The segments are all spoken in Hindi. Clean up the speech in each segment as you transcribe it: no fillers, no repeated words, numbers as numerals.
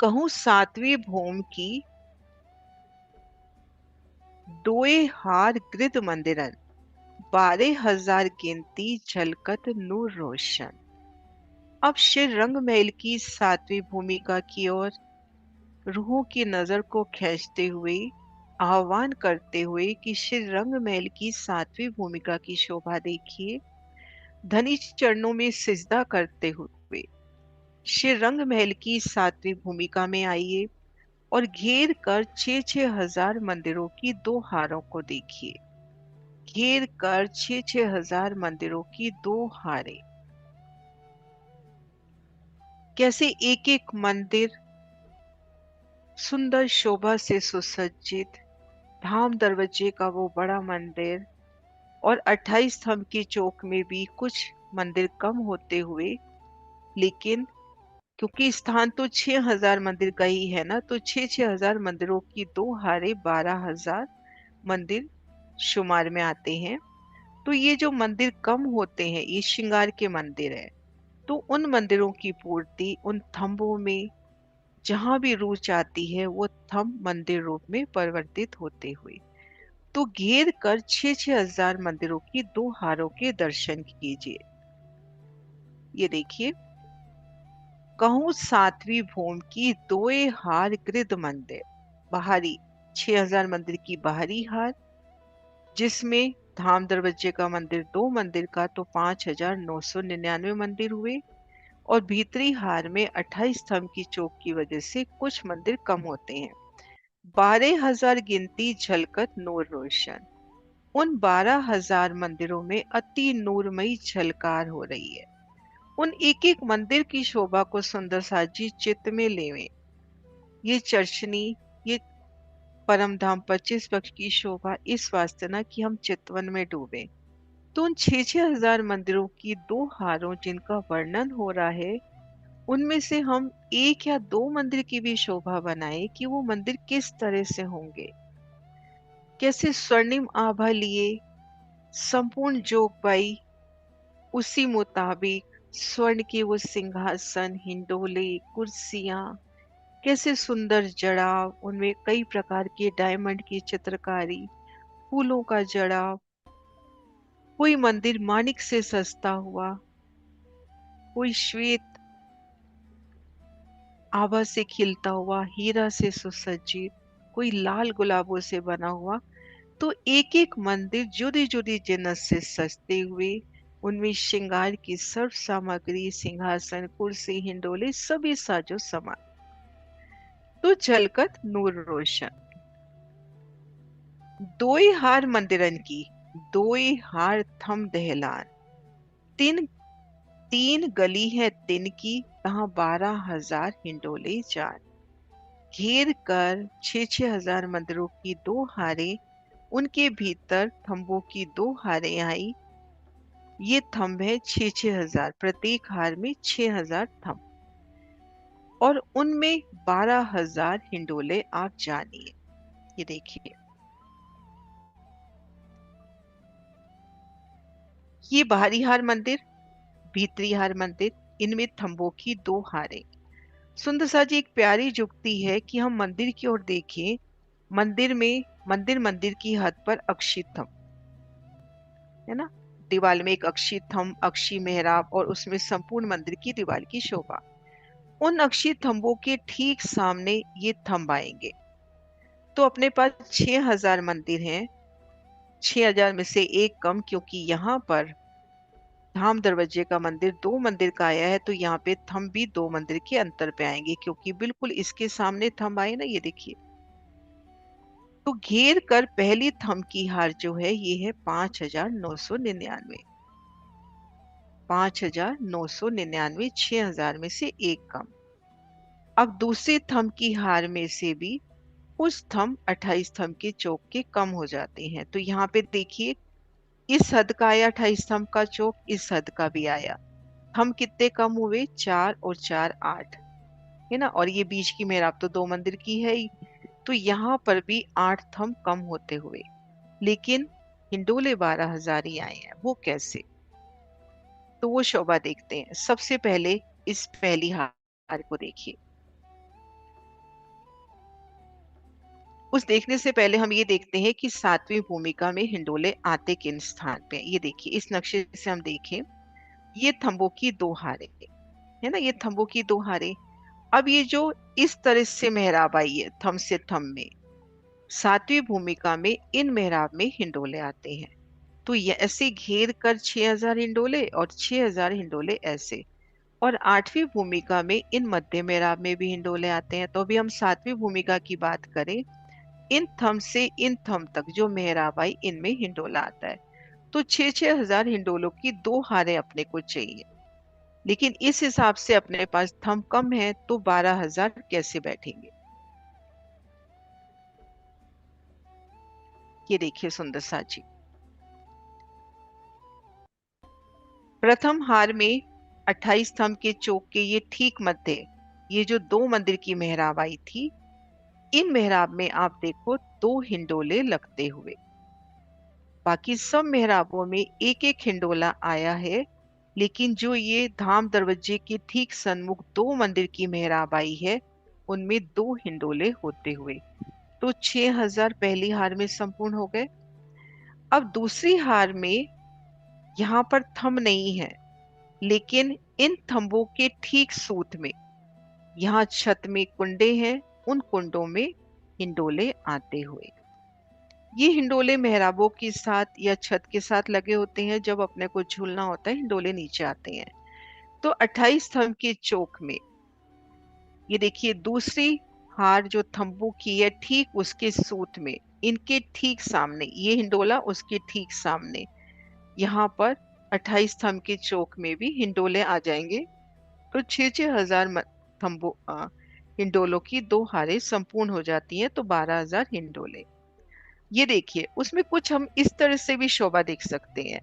कहूँ सातवीं भौम की डोए हार गृध मंदिरन 12,000 गिनती झलकत नूर रोशन। अब श्री रंग महल की सातवीं भूमिका की ओर रूहों की नजर को खींचते हुए आह्वान करते हुए कि श्री रंग महल की सातवीं भूमिका की शोभा देखिए। धनी चरणों में सिजदा करते हुए श्री रंग महल की सातवीं भूमिका में आइए और घेर कर 6,000 मंदिरों की दो हारों को देखिए। घेर कर 6,000 मंदिरों की दो हारें, कैसे एक एक मंदिर सुंदर शोभा से सुसज्जित, धाम दरवाजे का वो बड़ा मंदिर और 28 स्तंभ की चौक में भी कुछ मंदिर कम होते हुए, लेकिन क्योंकि स्थान तो 6,000 मंदिर का ही है ना, तो 6,000 मंदिरों की दो हारे 12,000 मंदिर शुमार में आते हैं। तो ये जो मंदिर कम होते हैं ये श्रृंगार के मंदिर है। तो उन मंदिरों की पूर्ति उन थंबों में जहां भी रुच आती है वो थंब मंदिर रूप में परिवर्तित होते हुए, तो घेर कर 6,000 मंदिरों की दो हारों के दर्शन कीजिए। ये देखिए, कहूँ सातवीं भौम की दोए हार गृध मंदिर बाहरी 6,000 मंदिर की बाहरी हार, जिसमें धाम दरवाजे का मंदिर दो मंदिर का तो 5,999 मंदिर हुए और भीतरी हार में 28 स्तंभ की चौक की वजह से कुछ मंदिर कम होते हैं। 12,000 गिनती झलकत नूर रोशन। उन 12,000 मंदिरों में अति नूरमयी झलकार हो रही है। उन एक एक मंदिर की शोभा को सुंदर साजी चित्त में लेवे। ये चर्चनी, ये परम धाम 25 पक्ष की शोभा इस वास्ते ना कि हम चितवन में डूबे। तो उन 6,000 मंदिरों की दो हारों जिनका वर्णन हो रहा है, उनमें से हम एक या दो मंदिर की भी शोभा बनाए कि वो मंदिर किस तरह से होंगे। कैसे स्वर्णिम आभा लिए संपूर्ण जोगबाई उसी मुताबिक स्वर्ण के वो सिंहासन, हिंडोले, कुर्सियां, कैसे सुंदर जड़ाव, उनमें कई प्रकार के डायमंड की चित्रकारी, फूलों का जड़ाव, कोई मंदिर माणिक से सजता हुआ, कोई श्वेत आभा से खिलता हुआ, हीरा से सुसज्जित, कोई लाल गुलाबों से बना हुआ। तो एक एक मंदिर जुदी जुदी जिन्नत से सजते हुए, उनमें श्रृंगार की सर्व सामग्री, सिंहासन, कुर्सी, हिंडोले सभी साजो सामान, तो झलकत नूर रोशन। दोई हार मंदिरन की दोई हार थम दहलान, तीन तीन गली है तिन की, तहां 12,000 हिंडोले जान। घेर कर 6,000 मंदिरों की दो हारें, उनके भीतर थंबों की दो हारें आई। ये थंब है 6,000, प्रत्येक हार में 6,000 थंब और उनमें 12,000 हिंडोले। आप जानिए, ये देखिए, ये बाहरी हार मंदिर, भीतरी हार मंदिर, इनमें थंबों की दो हारें। सुंदर सा जी एक प्यारी जुक्ति है कि हम मंदिर की ओर देखें, मंदिर में मंदिर मंदिर की हद पर अक्षी थंब है ना, दीवार में एक अक्षी थंब, अक्षी मेहराब और उसमें संपूर्ण मंदिर की दीवार की शोभा। उन अक्षी थंबों के ठीक सामने ये थंब आएंगे। तो अपने पास 6,000 मंदिर हैं, 6,000 में से एक कम, क्योंकि यहाँ पर धाम दरवाजे का मंदिर दो मंदिर का आया है, तो यहाँ पे थंब भी दो मंदिर के अंतर पे आएंगे, क्योंकि बिल्कुल इसके सामने थंब आए ना, ये देखिए। तो घेर कर पहली थंब की हार जो है ये है 5,999। 5,999, 6,000 में से एक कम। अब दूसरी थंब की हार में से भी कुछ थंब 28 थंब के चौक के कम हो जाते हैं। तो यहाँ पे देखिए, इस हद का आया 28 थंब का चौक, इस हद का भी आया। थंब कितने कम हुए? 4 और 4 8 है ना, और ये बीच की मेहराब तो दो मंदिर की है ही। तो यहाँ पर भी 8 थंब कम होते हुए, लेकिन हिंडोले 12,000 ही आए हैं। वो कैसे? तो वो शोभा देखते हैं। सबसे पहले इस पहली हार को देखिए। उस देखने से पहले हम ये देखते हैं कि सातवीं भूमिका में हिंडोले आते किन स्थान पे हैं। ये देखिए, इस नक्शे से हम देखें, ये थंबों की दो हारे है ना, ये थंबों की दो हारे। अब ये जो इस तरह से मेहराब आई है थंब से थंब में, सातवीं भूमिका में इन मेहराब में हिंडोले आते हैं। तो ये ऐसे घेर कर 6000 हिंडोले और 6000 हिंडोले ऐसे। और आठवीं भूमिका में इन मध्य मेहराब में भी हिंडोले आते हैं। तो अभी हम सातवीं भूमिका की बात करें, इन थंब से इन थंब तक जो मेहराब आई इनमें हिंडोला आता है। तो 6000 हिंडोलों की दो हारें अपने को चाहिए, लेकिन इस हिसाब से अपने पास थंब कम है, तो 12000 कैसे बैठेंगे। ये देखिए सुंदर सा जी, प्रथम हार में 28 स्तंभ के चौक के ये ठीक मध्य, ये जो दो मंदिर की मेहराब आई थी, इन मेहराब में आप देखो दो हिंडोले लगते हुए। बाकी सब मेहराबों में एक एक हिंडोला आया है, लेकिन जो ये धाम दरवाजे के ठीक सन्मुख दो मंदिर की मेहराब आई है, उनमें दो हिंडोले होते हुए। तो 6000 पहली हार में संपूर्ण हो गए। अब दूसरी हार में यहाँ पर थंब नहीं है, लेकिन इन थंबों के ठीक सूत में यहाँ छत में कुंडे हैं, उन कुंडों में हिंडोले आते हुए। ये हिंडोले मेहराबों के साथ या छत के साथ लगे होते हैं। जब अपने को झूलना होता है हिंडोले नीचे आते हैं। तो 28 स्तंभ के चौक में ये देखिए, दूसरी हार जो थंबू की है ठीक उसके सूत में, इनके ठीक सामने ये हिंडोला, उसके ठीक सामने यहाँ पर 28 स्तंभ के चौक में भी हिंडोले आ जाएंगे। तो 6000 थंबो हिंडोलों की दो हारें संपूर्ण हो जाती हैं। तो 12000 हिंडोले। ये देखिए, उसमें कुछ हम इस तरह से भी शोभा देख सकते हैं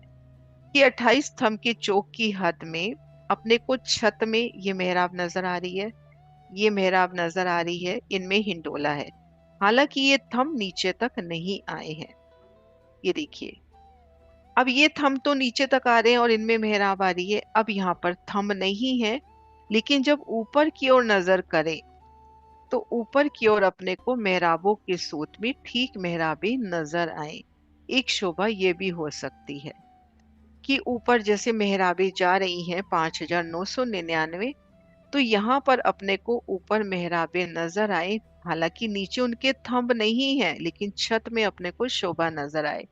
कि 28 स्तंभ के चौक की हद में अपने को छत में ये मेहराब नजर आ रही है, ये मेहराब नजर आ रही है, इनमें हिंडोला है। हालांकि ये थंब नीचे तक नहीं आए हैं। ये देखिए, अब ये थंब तो नीचे तक आ रहे हैं और इनमें मेहराब आ रही है। अब यहाँ पर थंब नहीं है, लेकिन जब ऊपर की ओर नजर करें तो ऊपर की ओर अपने को मेहराबों के सूत में ठीक मेहराबें नजर आए। एक शोभा ये भी हो सकती है कि ऊपर जैसे मेहराबें जा रही हैं 5999, तो यहाँ पर अपने को ऊपर मेहराबें नजर आए। हालांकि नीचे उनके थंब नहीं है, लेकिन छत में अपने को शोभा नजर आए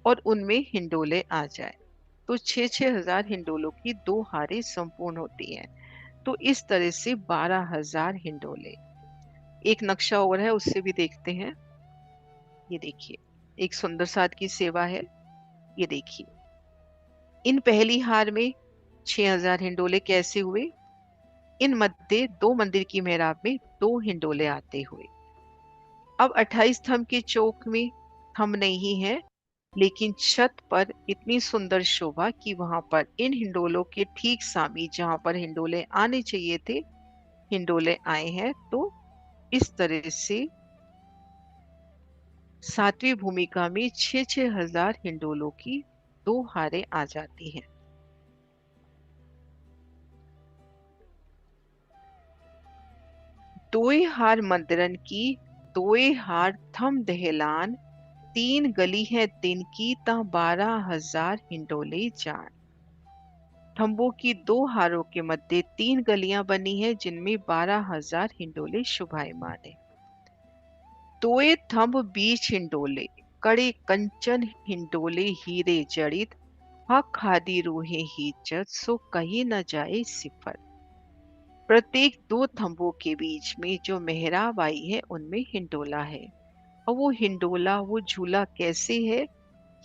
और उनमें हिंडोले आ जाए। तो 6000 हिंडोलों की दो हारें संपूर्ण होती हैं। तो इस तरह से 12000 हिंडोले। एक नक्शा और है, उससे भी देखते हैं। ये देखिए, एक सुंदर साथ की सेवा है। ये देखिए, इन पहली हार में 6000 हिंडोले कैसे हुए। इन मध्य दो मंदिर की मेहराब में दो हिंडोले आते हुए। अब 28 स्तंभ के चौक में थंब नहीं है, लेकिन छत पर इतनी सुंदर शोभा कि वहां पर इन हिंडोलों के ठीक सामने जहां पर हिंडोले आने चाहिए थे, हिंडोले आए हैं। तो इस तरह से सातवीं भूमिका में 6000 हिंडोलों की दो हारें आ जाती हैं। दोए हार मंदिरन की, दोए हार थम दहलान, तीन गली है दिन की ता 12000 हिंडोले जान। थंबों की दो हारों के मध्य तीन गलियां बनी है, जिनमें 12000 हिंडोले शोभायमान है। दोए थंब बीच हिंडोले, कड़े कंचन हिंडोले हीरे जड़ित, हा खादी रूहे हीचत सो कही न जाए सिफर। प्रत्येक दो थंबों के बीच में जो मेहराब आई है उनमें हिंडोला है। और वो हिंडोला, वो झूला कैसे है,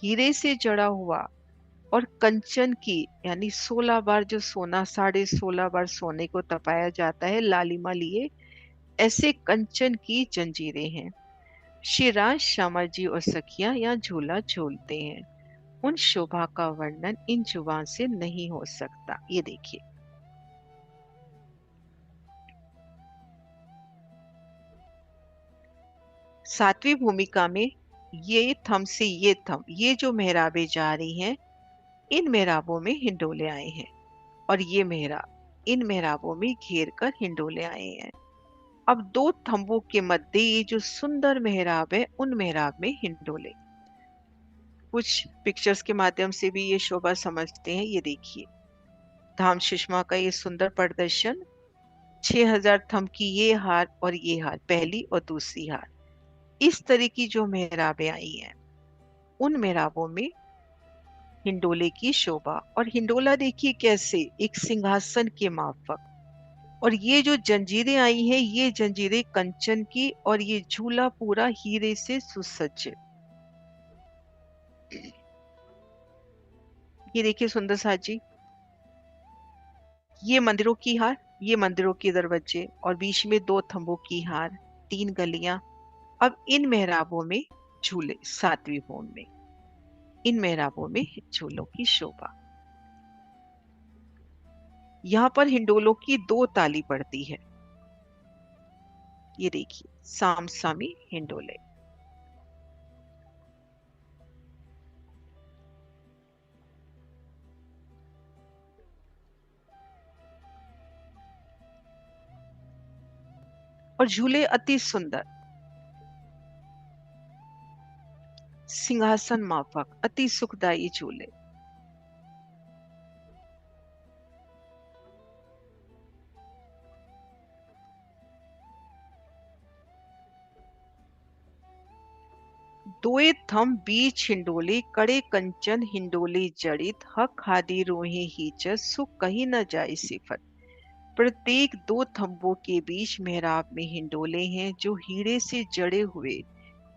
हीरे से जड़ा हुआ और कंचन की, यानी 16 बार जो सोना, 16.5 बार सोने को तपाया जाता है लालिमा लिए, ऐसे कंचन की जंजीरें हैं। श्री राज श्यामा जी और सखिया यहाँ झूला झूलते हैं। उन शोभा का वर्णन इन जुबान से नहीं हो सकता। ये देखिए, सातवीं भूमिका में ये थम से ये थम, ये जो मेहराबें जा रही हैं, इन मेहराबों में हिंडोले आए हैं। और ये मेहराब इन मेहराबों में घेर कर हिंडोले आए हैं। अब दो थंबों के मध्य ये जो सुंदर मेहराब है, उन मेहराब में हिंडोले। कुछ पिक्चर्स के माध्यम से भी ये शोभा समझते हैं। ये देखिए, धाम सुषमा का ये सुंदर प्रदर्शन। 6000 थंब की ये हार और ये हार, पहली और दूसरी हार, इस तरह की जो मेहराबें आई हैं, उन मेहराबों में हिंडोले की शोभा। और हिंडोला देखिए कैसे, एक सिंहासन के माफक। और ये जो जंजीरें आई हैं, ये जंजीरें कंचन की, और ये झूला पूरा हीरे से सुसज्जित। ये देखिए सुंदर साज जी, ये मंदिरों की हार, ये मंदिरों के दरवाजे, और बीच में दो थंबों की हार, तीन गलियां। अब इन मेहराबों में झूले, सातवीं भवन में इन मेहराबों में झूलों की शोभा। यहाँ पर हिंडोलों की दो ताली पड़ती है। ये देखिए, साम सामी हिंडोले। और झूले अति सुंदर, सिंहासन माफक, अति सुखदायी झूले। दोए थम बीच हिंडोले, कड़े कंचन हिंडोले जड़ित, हक हादि रोहे हीच, सुख कहीं न जाए सिफत। प्रत्येक दो थंबों के बीच मेहराब में हिंडोले हैं, जो हीरे से जड़े हुए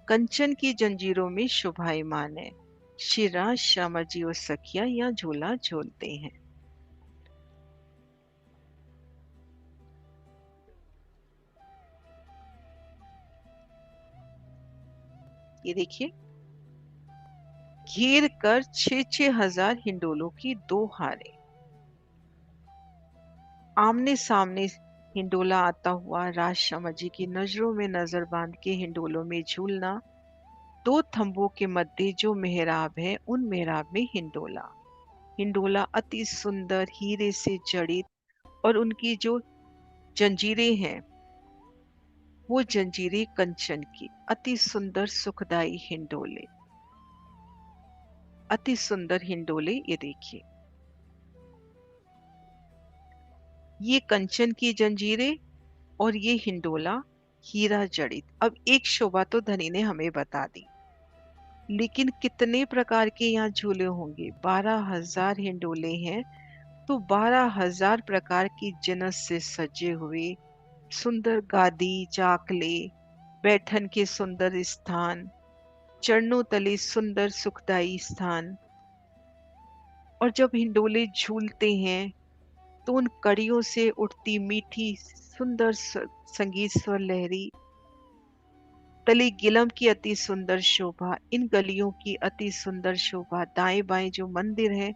कंचन की जंजीरों में शोभायमान है। श्री राज श्यामा जी और सखिया यहाँ झूला झूलते हैं। ये देखिए, घेर कर 6-6 हजार हिंडोलों की दो हारें, आमने सामने हिंडोला आता हुआ राज श्यामा जी की नजरों में नजर बांध के हिंडोलों में झूलना। दो थंबों के मध्य जो मेहराब है, उन मेहराब में हिंडोला। हिंडोला अति सुंदर हीरे से जड़ित, और उनकी जो जंजीरें हैं, वो जंजीरें कंचन की, अति सुंदर सुखदाई हिंडोले, अति सुंदर हिंडोले। ये देखिए, ये कंचन की जंजीरें और ये हिंडोला हीरा जड़ित। अब एक शोभा तो धनी ने हमें बता दी, लेकिन कितने प्रकार के यहाँ झूले होंगे? 12,000 हिंडोले हैं, तो 12,000 प्रकार की जिनस से सजे हुए सुंदर गादी, चाकले, बैठन के सुंदर स्थान, चरणों तले सुंदर सुखदाई स्थान। और जब हिंडोले झूलते हैं, तो उन कड़ियों से उठती मीठी सुंदर संगीत स्वर लहरी, तले गिलम की अति सुंदर शोभा, इन गलियों की अति सुंदर शोभा, दाएं बाएं जो मंदिर हैं,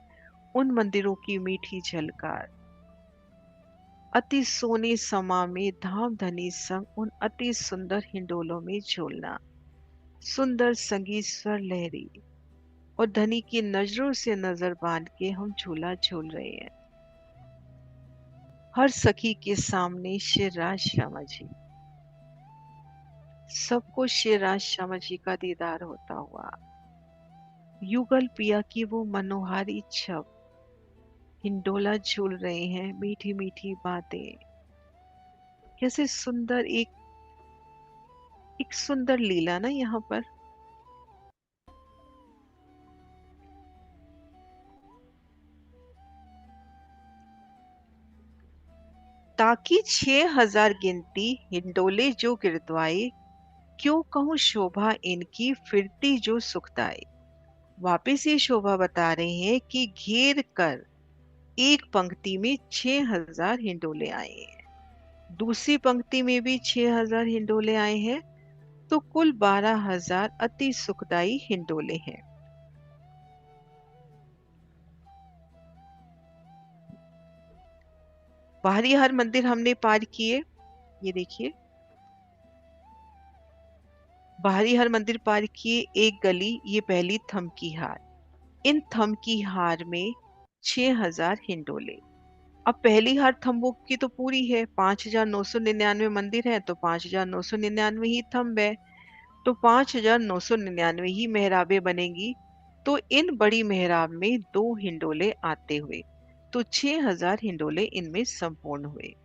उन मंदिरों की मीठी झलकार, अति सोने समा में धाम धनी संग उन अति सुंदर हिंडोलों में झूलना। सुंदर संगीत स्वर लहरी, और धनी की नजरों से नजर बांध के हम झूला झूल रहे हैं। हर सखी के सामने श्री राज श्यामा जी, सबको श्री राज श्यामा जी का दीदार होता हुआ। युगल पिया की वो मनोहारी छब, हिंडोला झूल रहे हैं, मीठी मीठी बातें। कैसे सुंदर, एक सुंदर लीला ना यहाँ पर। ताकि 6,000 गिनती हिंडोले जो गिरदवाए, क्यों कहूँ शोभा इनकी फिरती जो सुखदाई। वापिस ये शोभा बता रहे हैं कि घेर कर एक पंक्ति में 6,000 हिंडोले आए हैं, दूसरी पंक्ति में भी 6,000 हिंडोले आए हैं, तो कुल 12,000 अति सुखदाई हिंडोले हैं। बाहरी हर मंदिर हमने पार किए। ये देखिए, बाहरी हर मंदिर पार किए, एक गली, ये पहली थम की हार। इन थम की हार में 6,000 हिंडोले। अब पहली हार थंबों की तो पूरी है, 5,999 मंदिर है तो 5,999 ही थंब है, तो 5,999 ही मेहराबें बनेगी। तो इन बड़ी मेहराब में दो हिंडोले आते हुए, तो 6,000 हिंडोले इनमें संपूर्ण हुए।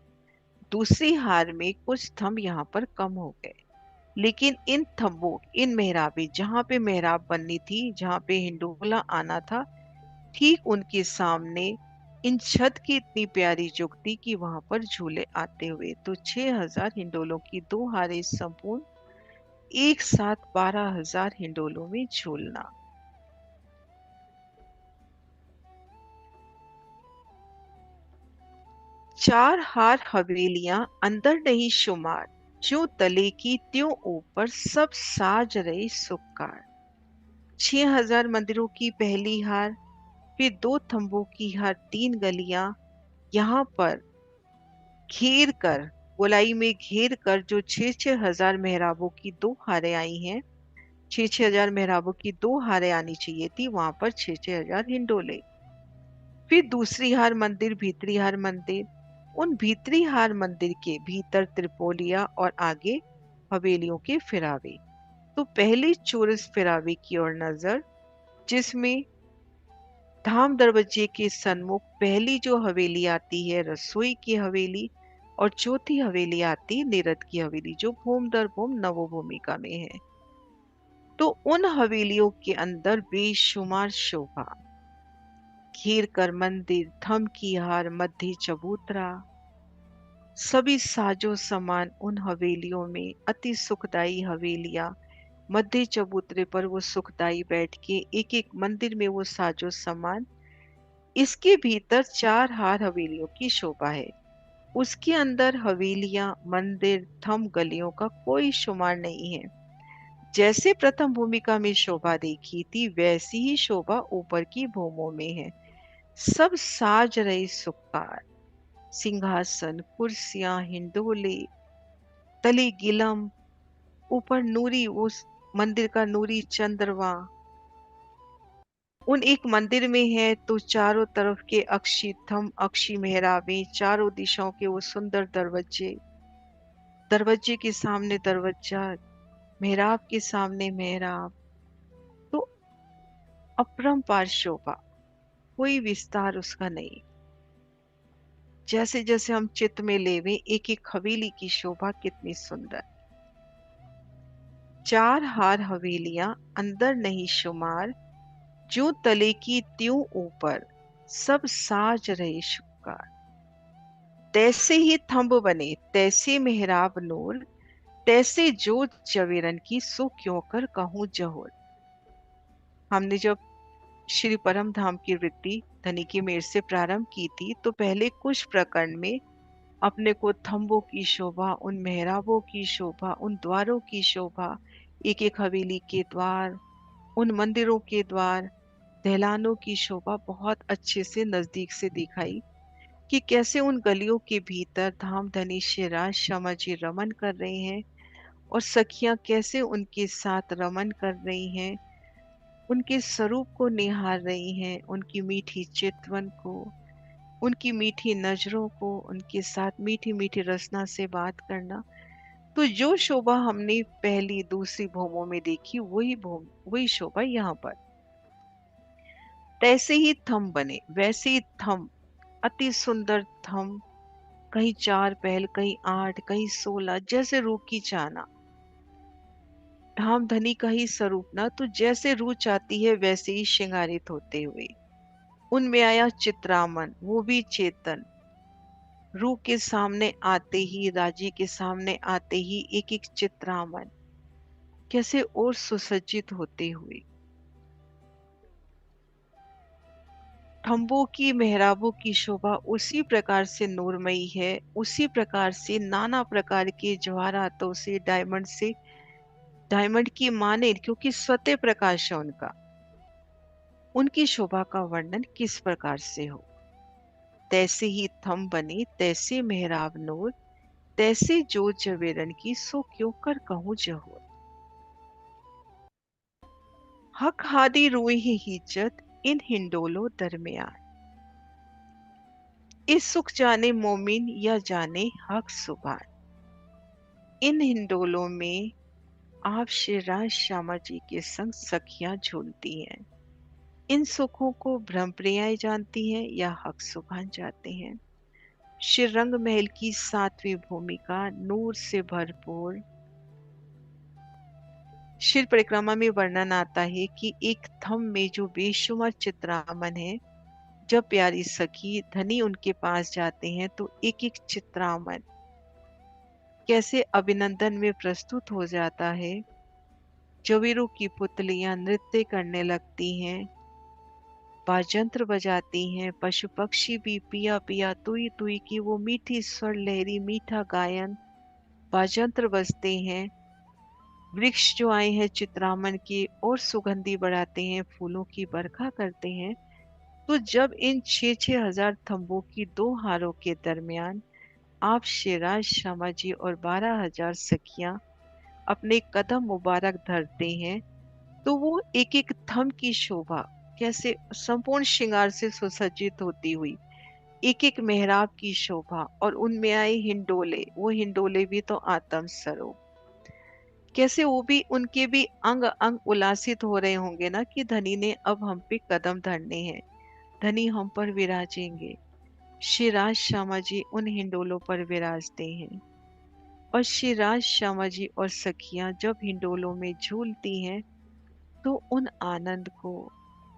दूसरी हार में कुछ थंब यहाँ पर कम हो गए, लेकिन इन थंबों, इन मेहराबें जहाँ पे मेहराब बननी थी, जहाँ पे हिंडोला आना था, ठीक उनके सामने इन छत की इतनी प्यारी जुगती कि वहां पर झूले आते हुए, तो 6,000 हिंडोलों की दो हारें संपूर्ण, एक साथ 12,000 हिंडोलों में झूलना। चार हार हवेलियां अंदर नहीं शुमार, जो तले की त्यों ऊपर सब साज रहे सुक्कार। 6,000 मंदिरों की पहली हार, फिर दो थंबों की हार, तीन गलियां यहाँ पर घेर कर, गोलाई में घेर कर, जो 6,6 हजार मेहराबों की दो हारें आई हैं, 6,6 हजार मेहराबों की दो हारें आनी चाहिए थी, वहां पर 6,6 हजार हिंडोले। फिर दूसरी हार मंदिर, भीतरी हार मंदिर, उन भीतरी हार मंदिर के भीतर त्रिपोलिया और आगे हवेलियों के फिरावे। तो पहले चौरस फिरावे की ओर नजर, जिसमें धाम दरवाजे के सन्मुख पहली जो हवेली आती है रसोई की हवेली, और चौथी हवेली आती है निरत की हवेली, जो भूम दर भूम नवोभूमिका में है। तो उन हवेलियों के अंदर बेशुमार शोभा, घेर कर मंदिर, थम की हार, मध्य चबूतरा, सभी साजो सामान उन हवेलियों में, अति सुखदाई हवेलियां, मध्य चबूतरे पर वो सुखदाई बैठ के, एक एक मंदिर में वो साजो सामान। इसके भीतर चार हार हवेलियों की शोभा है, उसके अंदर हवेलियां, मंदिर, थम, गलियों का कोई शुमार नहीं है। जैसे प्रथम भूमिका में शोभा देखी थी, वैसी ही शोभा ऊपर की भूमों में है। सब साज रहे सुक्कार, सिंहासन, कुर्सियां, हिंडोले, तले गिलम, ऊपर नूरी, उस मंदिर का नूरी चंद्रमा। उन एक मंदिर में है तो चारों तरफ के अक्षी थम, अक्षी मेहराबें, चारों दिशाओं के वो सुंदर दरवाजे, दरवाजे के सामने दरवाजा, मेहराब के सामने मेहराब, तो अपरंपार शोभा, कोई विस्तार उसका नहीं। जैसे जैसे हम चित्त में लेवे, एक एक हवेली की शोभा कितनी सुंदर। चार हार हवेलियां अंदर नहीं शुमार, जो तले की त्यों ऊपर सब साज रहे शुक्कार। तैसे ही थंब बने, तैसे मेहराब नूर, तैसे जोत जवेरन की, सो क्यों कर कहूँ जहोर। हमने जब श्री परम धाम की वृत्ति धनी की मेर से प्रारंभ की थी, तो पहले कुछ प्रकरण में अपने को थंबों की शोभा, उन मेहराबों की शोभा, उन द्वारों की शोभा, एक एक हवेली के द्वार, उन मंदिरों के द्वार, दहलानों की शोभा बहुत अच्छे से नजदीक से दिखाई, कि कैसे उन गलियों के भीतर धाम धनी शिवराज श्यामा जी रमन कर रहे हैं, और सखियां कैसे उनके साथ रमन कर रही हैं, उनके स्वरूप को निहार रही हैं, उनकी मीठी चितवन को, उनकी मीठी नजरों को, उनके साथ मीठी मीठी रसना से बात करना। तो जो शोभा हमने पहली दूसरी भूमों में देखी, वही भूम, वही शोभा यहाँ पर। तैसे ही थम बने, वैसे ही थम, अति सुंदर थम, कहीं चार पहल, कहीं आठ, कहीं 16, जैसे रूप की चाहना। धाम धनी का ही स्वरूप ना, तो जैसे रूह चाहती है वैसे ही श्रृंगारित होते हुए। उनमें आया चित्रामन, वो भी चेतन, रूह के सामने आते ही, राजी के सामने आते ही एक एक चित्रामन, कैसे और सुसज्जित होते हुए। थंबों की, मेहराबों की शोभा उसी प्रकार से नूरमयी है, उसी प्रकार से नाना प्रकार के जवाहरातों से, डायमंड से, डायमंड की माने, क्योंकि स्वतः प्रकाश है उनका, उनकी शोभा का वर्णन किस प्रकार से हो। तैसे ही थम बने, तैसे मेहराब नूर, तैसे जो जवेरन की, सो क्यों कर कहूँ जहोर। हक हादी रूह ही हिज्जत, इन हिंडोलो दरमियान। इस सुख जाने मोमिन या जाने हक सुभान। इन हिंडोलों में आप श्री राज श्यामा जी के संग सखियां झूलती हैं। इन सुखों को ब्रह्मप्रियाएं जानती हैं या हक सुभान जाते हैं। श्री रंग महल की सातवीं भूमिका नूर से भरपूर शिव परिक्रमा में वर्णन आता है कि एक थम में जो बेशुमार चित्रामन है। जब प्यारी सखी धनी उनके पास जाते हैं तो एक एक चित्रामन कैसे अभिनंदन में प्रस्तुत हो जाता है। जवीरों की पुतलियां नृत्य करने लगती हैं, बाजंत्र बजाती हैं, पशु पक्षी भी पिया पिया तुई तुई की वो मीठी स्वर लहरी मीठा गायन बाजंत्र बजते हैं। वृक्ष जो आए हैं चित्रामन के और सुगंधि बढ़ाते हैं, फूलों की बरखा करते हैं। तो जब इन 6,6 हजार थंबों की दो हारों के दरमियान आप शेराज श्यामा जी और 12,000 सखियां अपने कदम मुबारक धरते हैं, तो वो एक एक थम की शोभा कैसे संपूर्ण श्रृंगार से सुसज्जित होती हुई एक एक मेहराब की शोभा और उनमें आए हिंडोले, वो हिंडोले भी तो आत्म स्वरूप कैसे वो भी उनके भी अंग अंग उल्लासित हो रहे होंगे ना कि धनी ने अब हम पे कदम धरने हैं, धनी हम पर विराजेंगे। श्री राज श्यामा जी उन हिंडोलों पर विराजते हैं और श्री राज श्यामा जी और सखियां जब हिंडोलों में झूलती हैं तो उन आनंद को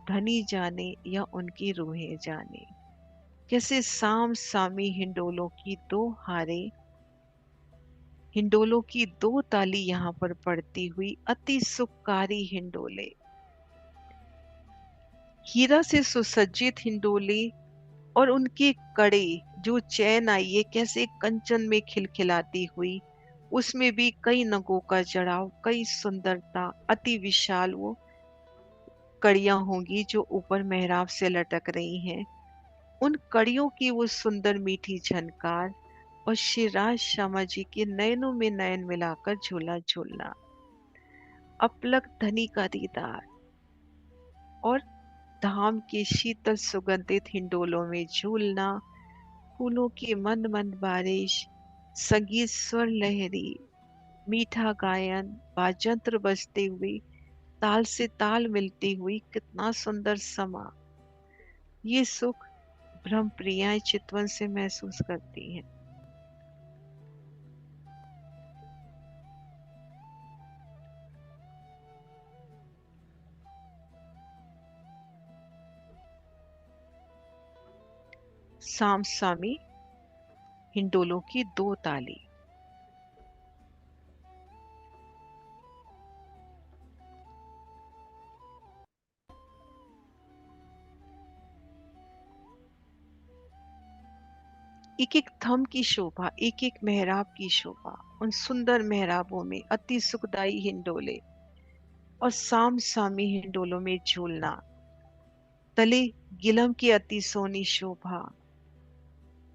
धनी जाने या उनकी रूहें जाने। कैसे साम सामी हिंडोलों की दो हारे, हिंडोलों की दो ताली यहाँ पर पड़ती हुई अति सुखकारी हिंडोले, हीरा से सुसज्जित हिंडोले और उनके कड़े जो चैन आई है कैसे कंचन में खिलखिलाती हुई, उसमें भी कई नगों का जड़ाव, कई सुंदरता, अति विशाल वो कड़ियां होंगी जो ऊपर मेहराब से लटक रही हैं। उन कड़ियों की वो सुंदर मीठी झनकार और श्री राज श्यामा जी के नयनों में नयन मिलाकर झूला झूलना, अपलक धनी का दीदार और धाम के शीतल सुगंधित हिंडोलों में झूलना, फूलों की मंद मंद बारिश, संगीत स्वर लहरी, मीठा गायन, बाजंत्र बजते हुए, ताल से ताल मिलती हुई, कितना सुंदर समा। ये सुख ब्रह्म प्रियाएं चितवन से महसूस करती हैं। साम सामी हिंडोलों की दो ताली। एक एक थम की शोभा, एक एक मेहराब की शोभा, उन सुंदर मेहराबों में अति सुखदाई हिंडोले और साम सामी हिंडोलों में झूलना, तले गिलम की अति सोनी शोभा,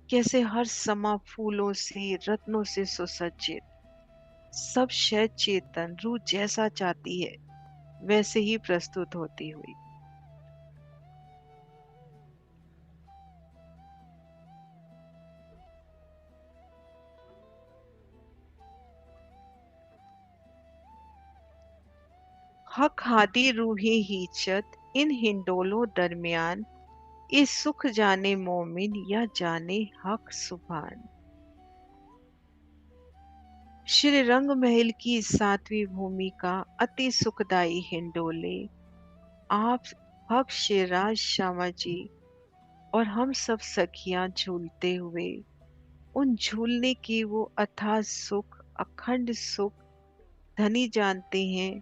कैसे हर समा फूलों से रत्नों से सुसज्जित, सब शय चेतन रूह जैसा चाहती है वैसे ही प्रस्तुत होती हुई। हक हादी रूहे हीचत इन हिंडोलों दरमियान, इस सुख जाने मोमिन या जाने हक सुभान। श्री रंग महल की सातवीं भूमिका अति सुखदाई हिंडोले, आप हक शेराज श्यामा जी और हम सब सखियां झूलते हुए उन झूलने की वो अथाह सुख, अखंड सुख धनी जानते हैं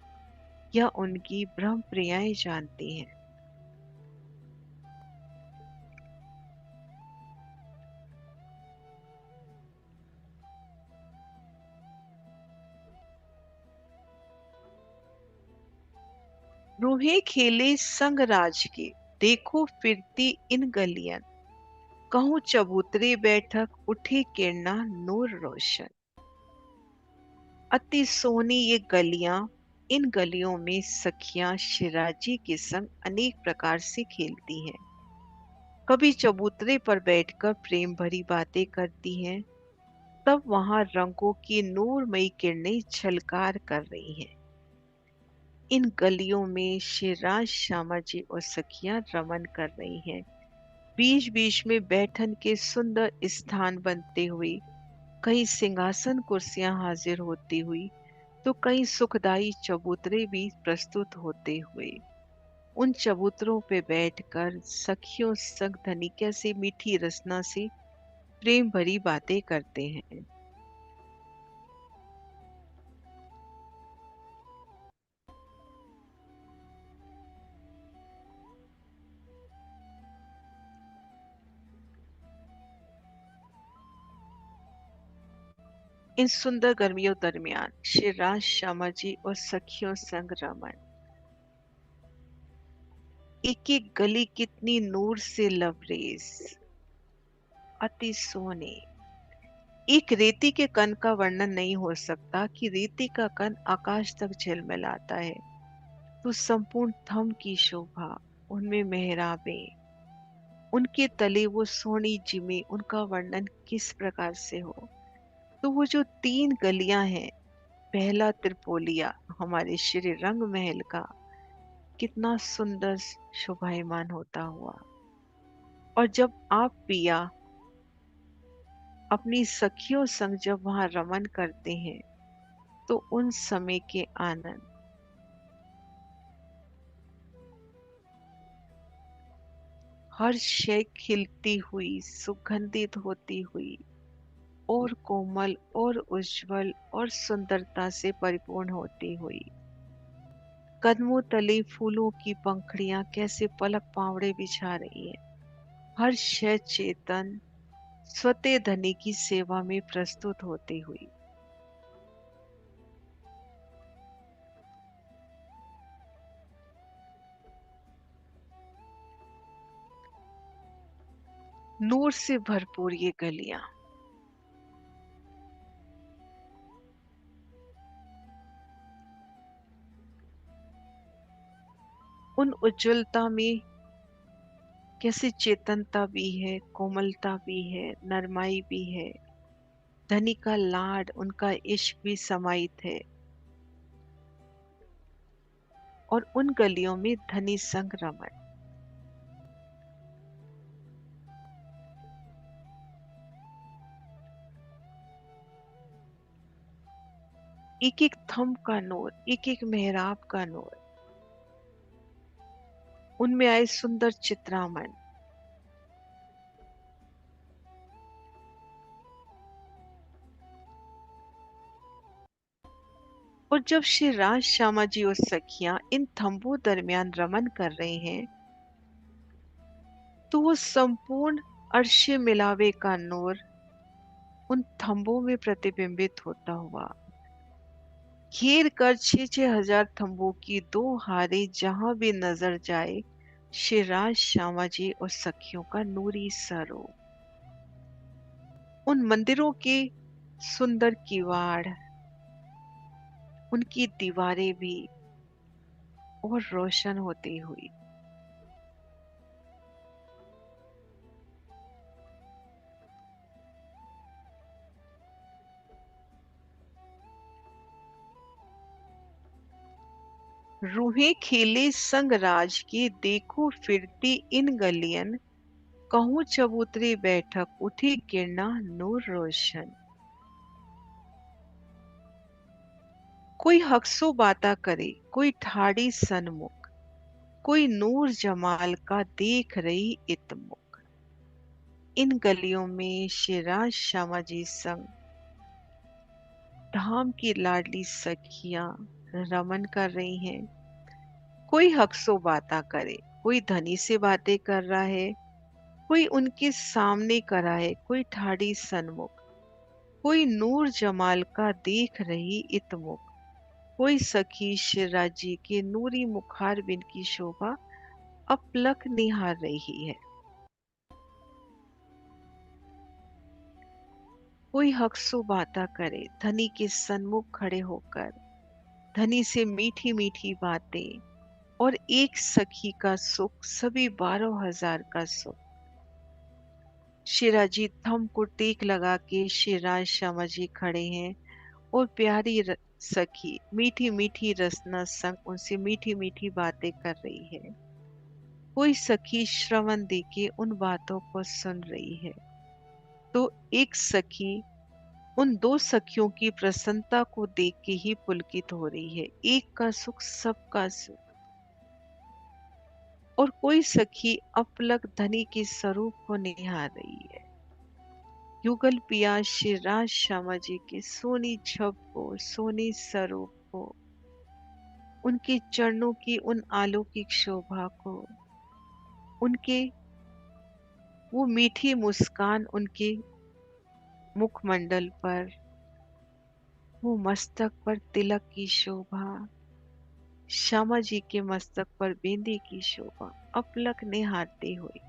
या उनकी ब्रह्म प्रियाएं जानती हैं। रूहे खेले संग राज के, देखो फिरती इन गलियन, कहूँ चबूतरे बैठक उठे किरना नूर रोशन। अति सोनी ये गलियां, इन गलियों में सखियां शिराजी के संग अनेक प्रकार से खेलती हैं। कभी चबूतरे पर बैठकर प्रेम भरी बातें करती हैं, तब वहां रंगों की नूरमयी किरणें झलकार कर रही हैं। इन गलियों में शिवराज, श्यामा जी और सखियां रमन कर रही हैं। बीच बीच में बैठन के सुंदर स्थान बनते हुए, कहीं सिंहासन कुर्सियां हाजिर होती हुई, तो कहीं सुखदाई चबूतरे भी प्रस्तुत होते हुए। उन चबूतरों पे बैठकर सखियों संग धनी कैसे मीठी रसना से प्रेम भरी बातें करते हैं। इन सुंदर गर्मियों दरमियान शिवराज, श्यामा जी और सखियों संग रमन। एक एक गली कितनी नूर से लबरेज, अति सोने। एक रेती के कण का वर्णन नहीं हो सकता कि रेती का कण आकाश तक झिलमिलाता है, तो संपूर्ण थम की शोभा, उनमें मेहराबें, उनके तले वो सोनी जिमी, उनका वर्णन किस प्रकार से हो। तो वो जो तीन गलियां हैं, पहला त्रिपोलिया हमारे श्री रंग महल का कितना सुंदर शोभायमान होता हुआ। और जब आप पिया अपनी सखियों संग जब वहां रमन करते हैं, तो उन समय के आनंद, हर शय खिलती हुई, सुगंधित होती हुई और कोमल और उज्जवल और सुंदरता से परिपूर्ण होती हुई। कदमों तले फूलों की पंखड़ियां कैसे पलक पावड़े बिछा रही है। हर शय चेतन स्वते धनी की सेवा में प्रस्तुत होती हुई। नूर से भरपूर ये गलियां, उन उज्जवलता में कैसे चेतनता भी है, कोमलता भी है, नरमाई भी है। धनी का लाड, उनका इश्क भी समाहित है। और उन गलियों में धनी संग रमन। एक एक थंब का नूर, एक एक मेहराब का नूर, उनमें आए सुंदर चित्रामन। और जब श्री राज, श्यामा जी और सखियां इन थंबों दरमियान रमन कर रहे हैं, तो वो संपूर्ण अर्श मिलावे का नूर उन थंबों में प्रतिबिंबित होता हुआ घेर कर 6-6 हजार थंबों की दो हारे जहां भी नजर जाए, श्री राज, श्यामा जी और सखियों का नूरी स्वरूप। उन मंदिरों के सुंदर किवाड़, उनकी दीवारें भी और रोशन होती हुई। रूहें खेले संग राज की, देखो फिरती इन गलियन, कहूँ चबूतरे बैठक उठी किरना नूर रोशन। कोई हक्सो बाता करे, कोई ठाड़ी सन्मुख, कोई नूर जमाल का देख रही इतमुख। इन गलियों में शिराज, श्यामा जी संग धाम की लाडली सखियां रमन कर रही हैं। कोई हक्सो बाता करे, कोई धनी से बातें कर रहा है, कोई उनके सामने करा है, कोई ठाड़ी सन्मुख, कोई नूर जमाल का देख रही इतमुख, कोई सखी शिवराज जी के नूरी मुखार बिन की शोभा अपलक निहार रही है। कोई हक्सो बाता करे, धनी के सन्मुख खड़े होकर धनी से मीठी मीठी बातें, और एक सखी का सुख सभी 12,000 का सुख। शिराजी थम को टेक लगा के शिवराज श्यामा जी खड़े हैं और प्यारी सखी मीठी मीठी रसना संग उनसे मीठी मीठी बातें कर रही है। कोई सखी श्रवण देके उन बातों को सुन रही है। तो एक सखी उन दो सखियों की प्रसन्नता को देख के ही पुलकित हो रही है। एक का सुख सबका सुख। और कोई सखी अपलक धनी के स्वरूप को निहार रही है। युगल पिया शिवराज श्यामा जी के सोनी छब को, सोनी स्वरूप को, उनके चरणों की उन अलौकिक शोभा को, उनके वो मीठी मुस्कान, उनके मुखमंडल पर, वो मस्तक पर तिलक की शोभा, श्यामा जी के मस्तक पर बिंदी की शोभा अपलक निहारते हुए।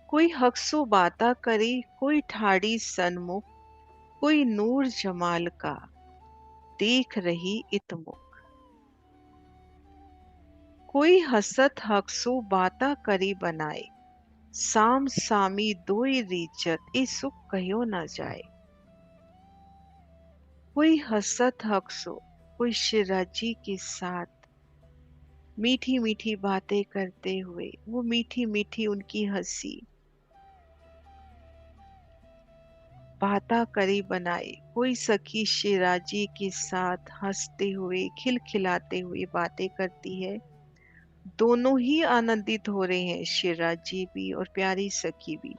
कोई हक्सो बाता करे, कोई ठाड़ी सन्मुख, कोई नूर जमाल का देख रही इतमुख। कोई हसत हक्सो बाता करी बनाए, साम सामी दोई रीचत ए सुख कहो न जाए। कोई हसत हक्सो, कोई शिराजी के साथ मीठी मीठी बातें करते हुए, वो मीठी मीठी उनकी हंसी बाता करी बनाए। कोई सखी शिराजी के साथ हंसते हुए खिलखिलाते हुए बातें करती है। दोनों ही आनंदित हो रहे हैं, शिराजी भी और प्यारी सखी भी।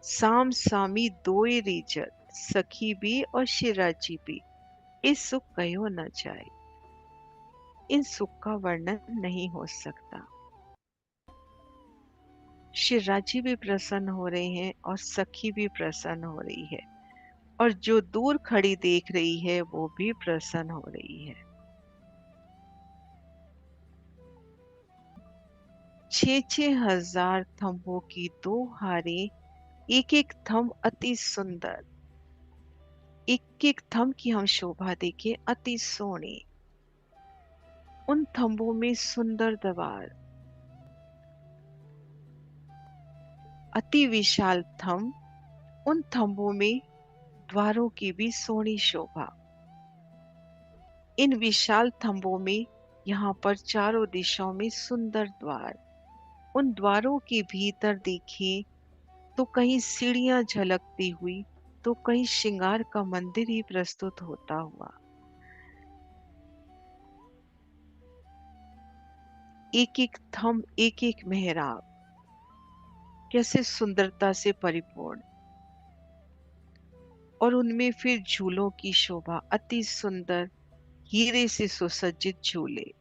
साम सामी दोए रीजत, सखी भी और शिराजी भी। इस सुख कहो न जाए, इन सुख का वर्णन नहीं हो सकता। शिवराजी भी प्रसन्न हो रहे हैं और सखी भी प्रसन्न हो रही है, और जो दूर खड़ी देख रही है वो भी प्रसन्न हो रही है। 6,000 थंबों की दो हारें, एक एक थंब अति सुंदर। एक एक थंब की हम शोभा देखें, अति सोनी। उन थंबों में सुंदर द्वार, अति विशाल थंब। उन थंबों में द्वारों की भी सोनी शोभा। इन विशाल थंबों में यहाँ पर चारों दिशाओं में सुंदर द्वार। उन द्वारों के भीतर देखें तो कहीं सीढ़ियां झलकती हुई, तो कहीं श्रृंगार का मंदिर ही प्रस्तुत होता हुआ। एक एक थंब, एक एक मेहराब कैसे सुंदरता से परिपूर्ण, और उनमें फिर झूलों की शोभा, अति सुंदर हीरे से सुसज्जित झूले,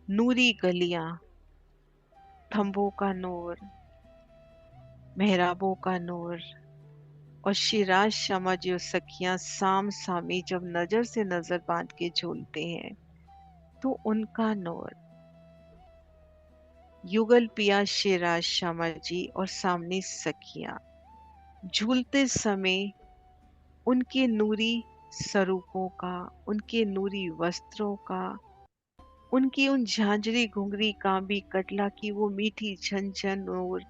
नूरी गलियां, थंबों का नूर, मेहराबों का नूर, और शिराज शमा जो सखियां साम सामी जब नजर से नजर बांध के झूलते हैं तो उनका नूर। युगल पिया शिराज शमा जी और सामने सखियां झूलते समय उनके नूरी स्वरूपों का, उनके नूरी वस्त्रों का, उनकी उन झांझरी घुंघरी कांबी कटला की वो मीठी झंझन नूर,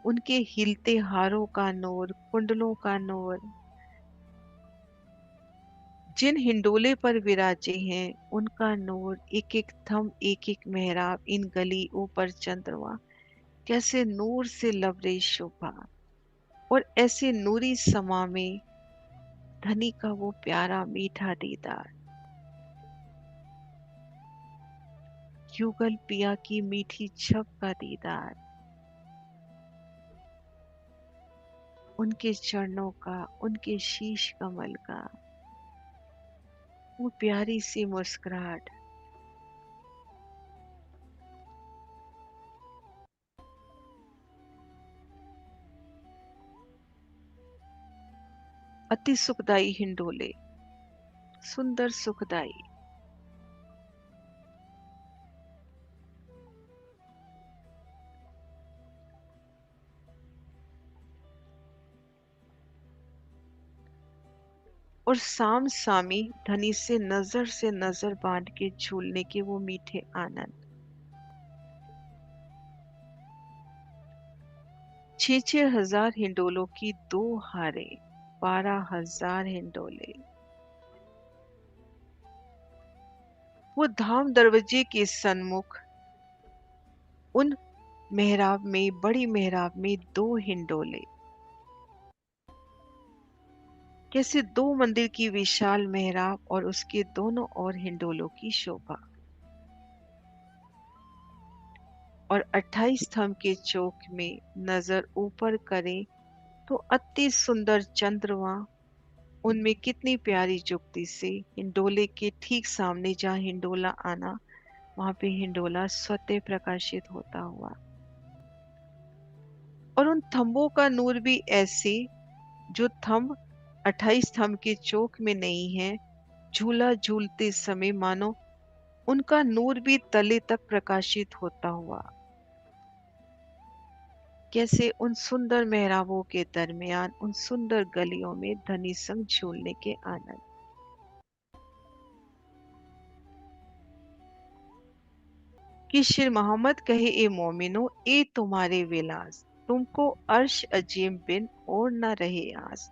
उनके हिलते हारों का नूर, कुंडलों का नूर, जिन हिंडोले पर विराजे हैं उनका नूर, एक एक थम, एक एक मेहराब, इन गली ऊपर चंद्रमा, कैसे नूर से लबरेज शोभा। और ऐसे नूरी समा में धनी का वो प्यारा मीठा दीदार, युगल पिया की मीठी छब का दीदार, उनके चरणों का, उनके शीश कमल का वो प्यारी सी मुस्कुराहट, अति सुखदाई हिंडोले, सुंदर सुखदाई। और साम सामी धनी से नजर बांध के झूलने के वो मीठे आनंद। 6,000 हिंडोलों की 2 हारें, 12,000 हिंडोले। वो धाम दरवाजे के सन्मुख उन मेहराब में, बड़ी मेहराब में 2 हिंडोले, कैसे 2 मंदिर की विशाल मेहराब और उसके दोनों ओर हिंडोलों की शोभा। और 28 स्तंभ के चौक में नजर ऊपर करें तो अति सुंदर चंद्रमा, उनमें कितनी प्यारी जुगती से हिंडोले के ठीक सामने जहाँ हिंडोला आना, वहां पे हिंडोला स्वतः प्रकाशित होता हुआ। और उन थंबों का नूर भी ऐसे, जो थंब 28 स्तंभ के चौक में नहीं है, झूला झूलते समय मानो उनका नूर भी तले तक प्रकाशित होता हुआ, कैसे उन सुंदर मेहराबों के दरमियान, उन सुंदर गलियों में धनी संग झूलने के आनंद। कि शेर मोहम्मद कहे, ए मोमिनो, ए तुम्हारे विलास, तुमको अर्श अजीम बिन और न रहे आस।